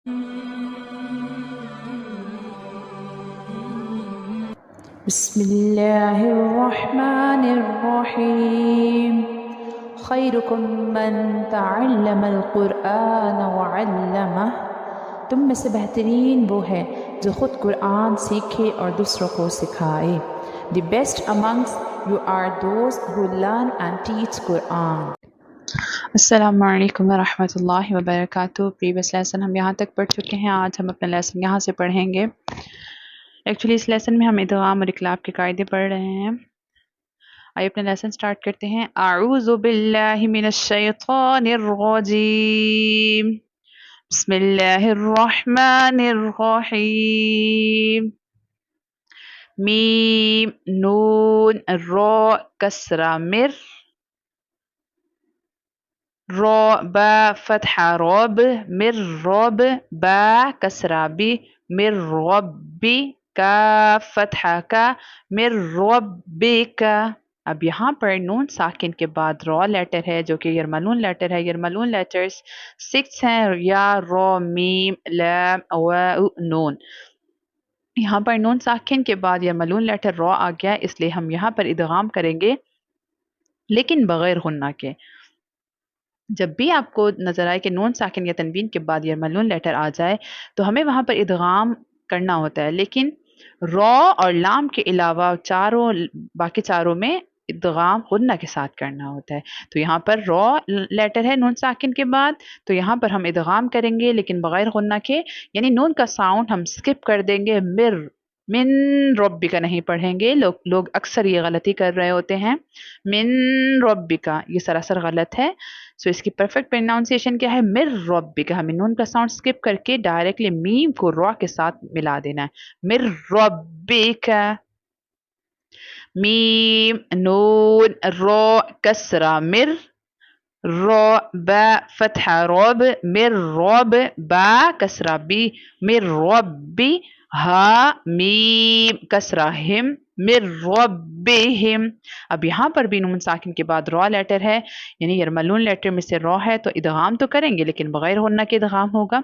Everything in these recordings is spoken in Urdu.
بسم الله الرحمن الرحيم خيركم من تعلم القرآن وعلمه تم میں سے بہترین وہ ہے جو خود قرآن سیکھے اور دوسروں کو سکھائے. The best amongst you are those who learn and teach Quran. السلام علیکم ورحمۃ اللہ وبرکاتہ. پریویس لیسن ہم یہاں تک پڑھ چکے ہیں. آج ہم اپنا لیسن یہاں سے پڑھیں گے. ایکچولی اس لیسن میں ہم ادغام اور اقلاب کے قاعدے پڑھ رہے ہیں. آئیے اپنا لیسن سٹارٹ کرتے ہیں. اعوذ باللہ من الشیطان الرجیم بسم اللہ الرحمن الرحیم. میم نون را کسرہ مر را با فتحہ رب مر رب با کسرہ بی مر ربی کاف فتحہ کا مر ربک. اب یہاں پر نون ساکن کے بعد را لیٹر ہے جو کہ یرملون لیٹر ہے. یرملون لیٹرز 6 ہیں: یا را میم لام واو نون. یہاں پر نون ساکن کے بعد یرملون لیٹر را آ گیا، اس لیے ہم یہاں پر ادغام کریں گے لیکن بغیر غنہ کے. جب بھی آپ کو نظر آئے کہ نون ساکن یا تنوین کے بعد یرملون لیٹر آ جائے تو ہمیں وہاں پر ادغام کرنا ہوتا ہے، لیکن را اور لام کے علاوہ باقی چاروں میں ادغام غنہ کے ساتھ کرنا ہوتا ہے. تو یہاں پر را لیٹر ہے نون ساکن کے بعد، تو یہاں پر ہم ادغام کریں گے لیکن بغیر غنہ کے، یعنی نون کا ساؤنڈ ہم سکپ کر دیں گے. من ربک کا نہیں پڑھیں گے. لوگ اکثر یہ غلطی کر رہے ہوتے ہیں. من ربک کا یہ سراسر غلط ہے. سو اس کی پرفیکٹ پروناؤنسیشن کیا ہے؟ مر ربک. ہمیں نون کا ساؤنڈ سکپ کر کے ڈائریکٹلی میم کو را کے ساتھ ملا دینا ہے. مر ربک. میم نون را کسرہ مر را با فتحہ رب مر رب با کسرہ بی مر ربی ہا میم کسرہ ہم مر ربہم. اب یہاں پر بھی نون ساکن کے بعد را لیٹر ہے، یعنی یرملون لیٹر میں سے را ہے، تو ادغام تو کریں گے لیکن بغیر غنہ کے ادغام ہوگا.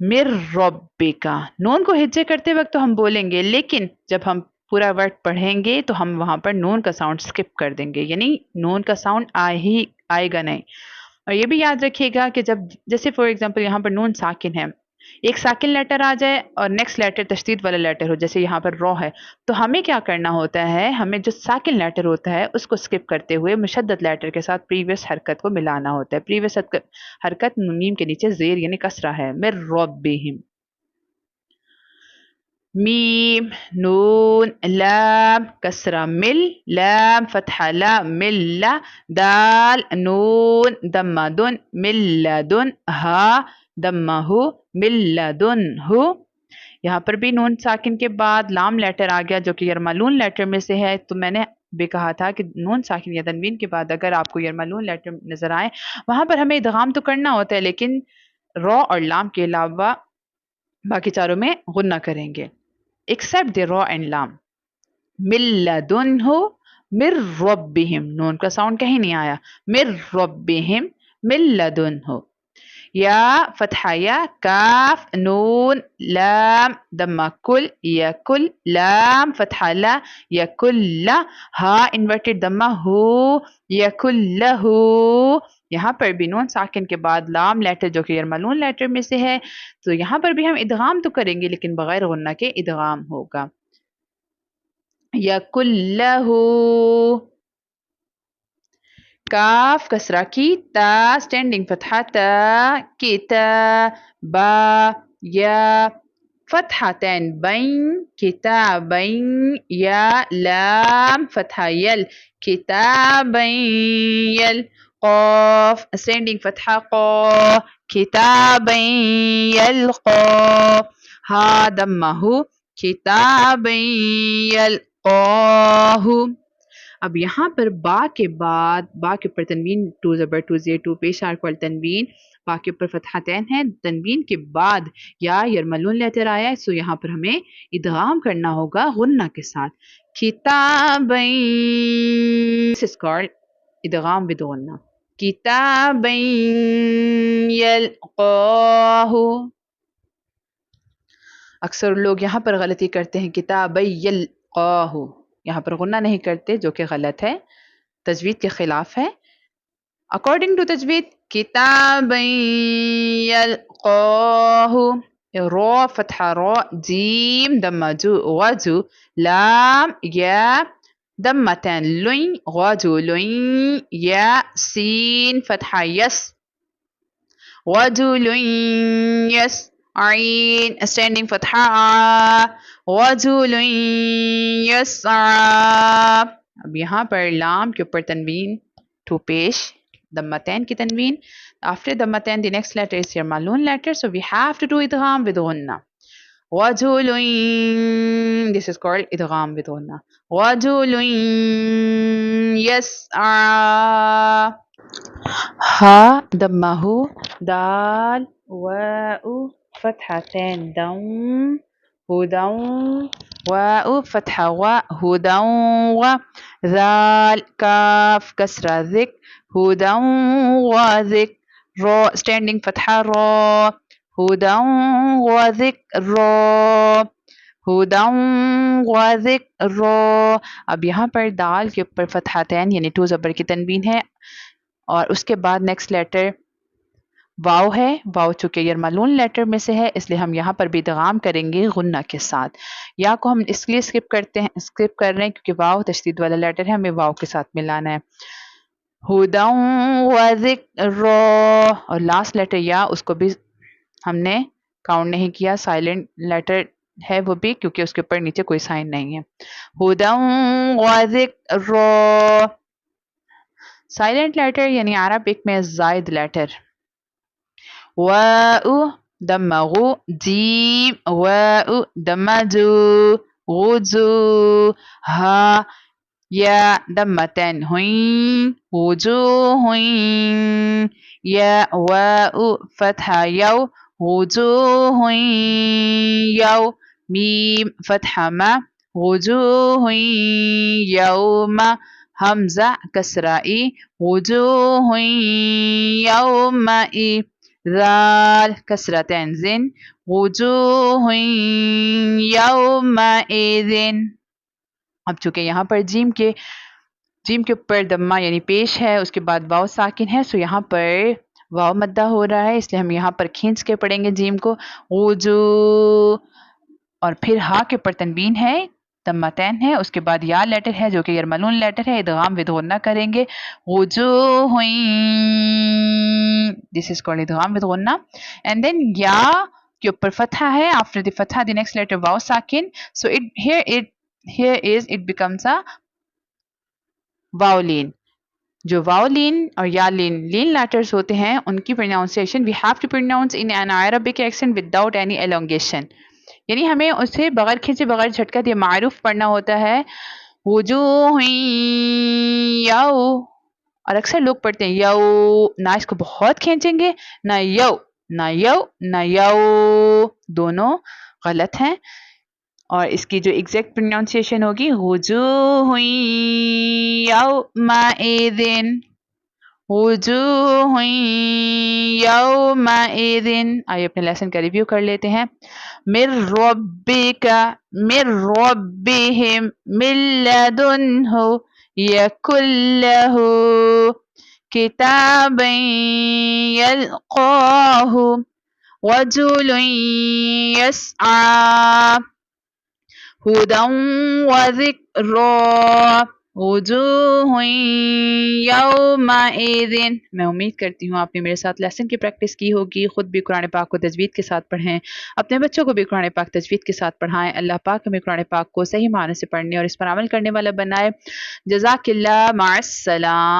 مر ربکا. نون کو ہجے کرتے وقت تو ہم بولیں گے، لیکن جب ہم پورا ورڈ پڑھیں گے تو ہم وہاں پر نون کا ساؤنڈ سکپ کر دیں گے، یعنی نون کا ساؤنڈ آئے گا نہیں. اور یہ بھی یاد رکھیے گا کہ جیسے فار ایگزامپل یہاں پر نون ساکن ہے، ایک ساکن لیٹر آ جائے اور نیکسٹ لیٹر تشدید والا لیٹر ہو، جیسے یہاں پر را ہے، تو ہمیں کیا کرنا ہوتا ہے؟ ہمیں جو ساکن لیٹر ہوتا ہے اس کو سکپ کرتے ہوئے مشدد لیٹر کے ساتھ پریویس حرکت کو ملانا ہوتا ہے. پریویس حرکت میم کے نیچے زیر یعنی کسرہ ہے. مر ربہم. میم نون لام کسرہ مل لام فتحہ لا مل دال نون دمہ دن ملدن ہا دمہ ملدن ہو. یہاں پر بھی نون ساکن کے بعد لام لیٹر آ گیا جو کہ یرملون لیٹر میں سے ہے. تو میں نے بھی کہا تھا کہ نون ساکن یا تنوین کے بعد اگر آپ کو یرملون لیٹر نظر آئے وہاں پر ہمیں ادغام تو کرنا ہوتا ہے، لیکن را اور لام کے علاوہ باقی چاروں میں غنہ کریں گے. ایکسیپٹ دی را اینڈ لام. ملدن ہو مر ربہم. نون کا ساؤنڈ کہیں نہیں آیا. مر ربہم ملدن ہو. یا فتحہ یا کاف نون لام دمہ کل یا کل لام فتحہ لا یا کل ہا انورٹڈ دمہ ہو یا کل ہو. یہاں پر بھی نون ساکن کے بعد لام لیٹر جو کہ یرملون لیٹر میں سے ہے، تو یہاں پر بھی ہم ادغام تو کریں گے لیکن بغیر غنہ کے ادغام ہوگا. یا کل ہو. کاف کسرہ کی تا اسٹینڈنگ فتحہ تا کتا با یا فتحتین بین کتابین یا لام فتحہ یل کتابین یل. قاف اسٹینڈنگ فتحہ قا کتابین یلقا ہا دمہ کتابین یلقاہ. اب یہاں پر با کے بعد با کے اوپر تنوین 2 زبر 2 زیر 2 پیش حرف وال تنوین، با کے اوپر فتحتین ہے. تنوین کے بعد یا یرملون لیٹر آیا ہے، سو یہاں پر ہمیں ادغام کرنا ہوگا غنہ کے ساتھ. کتابین. This is called ادغام ود غنہ. کتابا یلقاہ. اکثر لوگ یہاں پر غلطی کرتے ہیں کتابا یلقاہ، یہاں پر غنہ نہیں کرتے جو کہ غلط ہے، تجوید کے خلاف ہے. اکارڈنگ ٹو تجوید کتابا یلقاہ، را فتحہ را، جیم دمہ جو غجو، لام یا دمتان لن غجل یا سین فتحہ یس غجل یس، عین اسٹینڈنگ فتحہ آ غجل یسعى. اب یہاں پر لام کے اوپر تنوین ٹو پیش، دمتین کی تنوین. After دمتین the next letter is your malun letter, so we have to do idgham with gunna. غجل، this is called idgham with gunna. غجل يسعى. ها دمه، دال واو فتحتين دم هدى، واو فتحة و هدى و، ذال كاف كسرة ذك هدى وذك، را standing فتحة را هدى وذكر هدى وذكر. اب یہاں پر دال کے اوپر فتحتین یعنی ٹو زبر کی تنوین ہے، اور اس کے بعد نیکسٹ لیٹر واو ہے. واو چونکہ یرملون لیٹر میں سے ہے اس لیے ہم یہاں پر بھی ادغام کریں گے غنہ کے ساتھ. یا کو ہم اس لیے اسکپ کر رہے ہیں کیونکہ واو تشدید والا لیٹر ہے، ہمیں واو کے ساتھ ملانا ہے. ہدی و ذکر، اور لاسٹ لیٹر یا اس کو بھی ہم نے کاؤنٹ نہیں کیا، سائلنٹ لیٹر ہے وہ بھی کیونکہ اس کے اوپر نیچے کوئی سائن نہیں ہے. ہدی و ذکر، سائلنٹ لیٹر یعنی عربک میں زائد لیٹر. واو دمغو، جیم واو دمجو غجو، ہا یا دمتن ہوئیں وجوہ، یا واو فتحہ یو وجوہ یو، میم فتحہ ما وجوہ یوم، حمزہ کسرائی وجوہ یومئ، ذال کسرتین زن وجوہ یومئذ. اب چونکہ یہاں پر جیم کے اوپر دمہ یعنی پیش ہے، اس کے بعد واو ساکن ہے، سو یہاں پر واو مدہ ہو رہا ہے، اس لیے ہم یہاں پر کھینچ کے پڑھیں گے جیم کو وجو، اور پھر ہا کے اوپر تنوین ہے، دمتین ہے، اس کے بعد یا لیٹر ہے جو کہ یرملون لیٹر ہے، ادغام ود غنہ کریں گے وجوہ، this is called ادغام ود غنہ. and then یا کے اوپر فتحہ ہے، after the فتحہ the next letter واو ساکن، so it becomes a واولین. جو واولین اور یا لین لیٹرز ہوتے ہیں ان کی pronunciation we have to pronounce in an Arabic accent without any elongation، یعنی ہمیں اسے بغیر کھینچے بغیر جھٹکا دیا معروف پڑھنا ہوتا ہے وجوہ یو، اور اکثر لوگ پڑھتے ہیں یو، نہ اس کو بہت کھینچیں گے، نہ یو نہ یو نہ یو، دونوں غلط ہیں. اور اس کی جو ایگزیکٹ پروناؤنسیشن ہوگی وجوہ یومئذ، وجوہ یومئذ. آئیے اپنے لیسن کا ریویو کر لیتے ہیں. من ربک، من ربہم، من لدنہ، یکن لہ، کتابا یلقاہ، رجل یسعى، ہدی وذکری، وجوہ یومئذ. میں امید کرتی ہوں آپ نے میرے ساتھ لیسن کی پریکٹس کی ہوگی. خود بھی قرآن پاک کو تجوید کے ساتھ پڑھیں، اپنے بچوں کو بھی قرآن پاک تجوید کے ساتھ پڑھائیں. اللہ پاک ہمیں قرآن پاک کو صحیح معنی سے پڑھنے اور اس پر عمل کرنے والا بنائے. جزاک اللہ، مع السلام.